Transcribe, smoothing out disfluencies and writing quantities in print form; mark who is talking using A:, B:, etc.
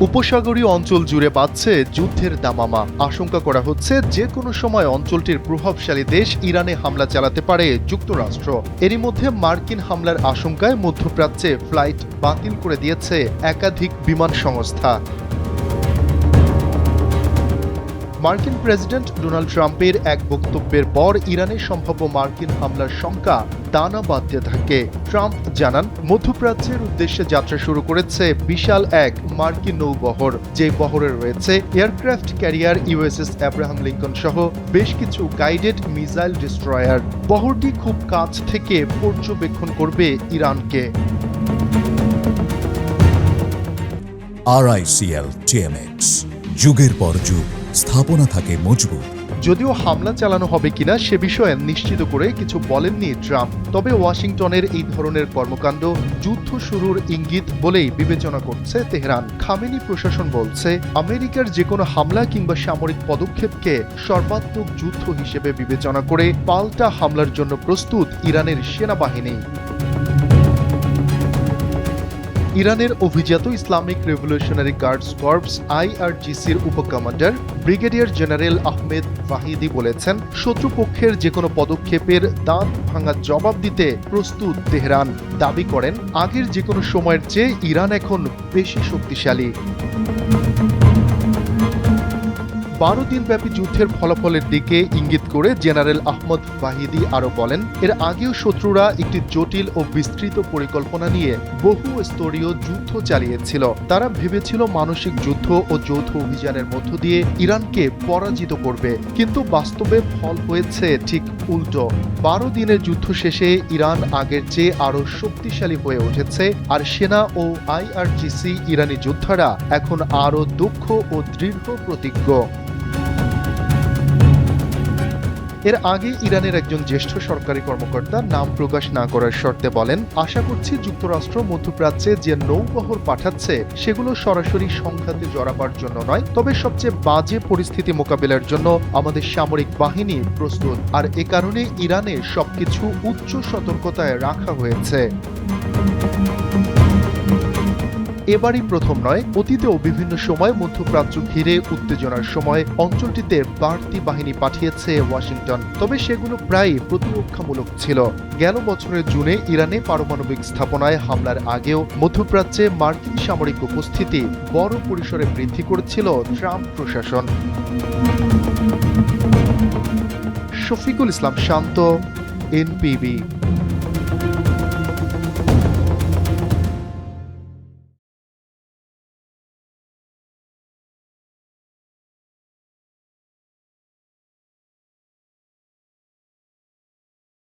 A: উপসাগরীয় অঞ্চল জুড়ে বাজছে যুদ্ধের দামামা। আশঙ্কা করা হচ্ছে যে কোনো সময় অঞ্চলটির প্রভাবশালী দেশ ইরানে হামলা চালাতে পারে যুক্তরাষ্ট্র। এরই মধ্যে মার্কিন হামলার আশঙ্কায় মধ্যপ্রাচ্যে ফ্লাইট বাতিল করে দিয়েছে একাধিক বিমান সংস্থা। মার্কিন প্রেসিডেন্ট ডোনাল্ড ট্রাম্পের এক বক্তব্যের পর ইরানের সম্ভাব্য মার্কিন হামলার শঙ্কা দানা বাঁধতে থাকে। ট্রাম্প জানান, মধ্যপ্রাচ্যের উদ্দেশ্যে যাত্রা শুরু করেছে বিশাল এক মার্কিন নৌবহর, যে বহরে রয়েছে aircraft carrier USS Abraham Lincoln সহ বেশ কিছু গাইডেড মিসাইল ডিস্ট্রয়ার। বহরটি খুব কাছ থেকে পর্যবেক্ষণ করবে ইরানকে।
B: RICL TMX, যুগের পর যুগ স্থাপনা থাকে মজবুত।
A: যদিও হামলা চালানো হবে কিনা সে বিষয়ে নিশ্চিত করে কিছু বলেননি ট্রাম্প। তবে ওয়াশিংটনের এই ধরনের কর্মকাণ্ড যুদ্ধ শুরুর ইঙ্গিত বলেই বিবেচনা করছে তেহরান। খামেনি প্রশাসন বলছে, আমেরিকার যে কোনো হামলা কিংবা সামরিক পদক্ষেপকে সর্বাত্মক যুদ্ধ হিসেবে বিবেচনা করে পাল্টা হামলার জন্য প্রস্তুত ইরানের সেনাবাহিনী। ইরানের অভিজাত ইসলামিক রেভলিউশনারি গার্ডস কর্পস IRGCর উপকমান্ডার ব্রিগেডিয়ার জেনারেল আহমেদ ওয়াহিদি বলেছেন, শত্রুপক্ষের যে কোনো পদক্ষেপের দাঁত ভাঙা জবাব দিতে প্রস্তুত তেহরান। দাবি করেন, আগের যে কোনো সময়ের চেয়ে ইরান এখন বেশি শক্তিশালী। 12 দিনব্যাপী যুদ্ধের ফলাফলের দিকে ইঙ্গিত করে জেনারেল আহমদ ওয়াহিদি আরও বলেন, এর আগেও শত্রুরা একটি জটিল ও বিস্তৃত পরিকল্পনা নিয়ে বহু স্তরীয় যুদ্ধ চালিয়েছিল। তারা ভেবেছিল মানসিক যুদ্ধ ও যৌথ অভিযানের মধ্য দিয়ে ইরানকে পরাজিত করবে, কিন্তু বাস্তবে ফল হয়েছে ঠিক উল্টো। 12 দিনের যুদ্ধ শেষে ইরান আগের চেয়ে আরও শক্তিশালী হয়ে উঠেছে, আর সেনা ও IRGC ইরানি যোদ্ধারা এখন আরও দক্ষ ও দৃঢ় প্রতিজ্ঞ। এর আগে ইরানের একজন জ্যেষ্ঠ সরকারি কর্মকর্তা নাম প্রকাশ না করার শর্তে বলেন, আশা করছি যুক্তরাষ্ট্র মধ্যপ্রাচ্যে যে নৌবহর পাঠাচ্ছে সেগুলো সরাসরি সংঘাতে জড়াবার জন্য নয়, তবে সবচেয়ে বাজে পরিস্থিতি মোকাবিলার জন্য আমাদের সামরিক বাহিনী প্রস্তুত, আর এ কারণে ইরানে সবকিছু উচ্চ সতর্কতায় রাখা হয়েছে। এবারই প্রথম নয়, অতীতেও বিভিন্ন সময় মধ্যপ্রাচ্য ঘিরে উত্তেজনার সময় অঞ্চলটিতে বাড়তি বাহিনী পাঠিয়েছে ওয়াশিংটন, তবে সেগুলো প্রায় প্রতিরক্ষামূলক ছিল। গেল বছরের জুনে ইরানে পারমাণবিক স্থাপনায় হামলার আগেও মধ্যপ্রাচ্যে মার্কিন সামরিক উপস্থিতি বড় পরিসরে বৃদ্ধি করেছিল ট্রাম্প প্রশাসন। শফিকুল ইসলাম শান্ত, NPB।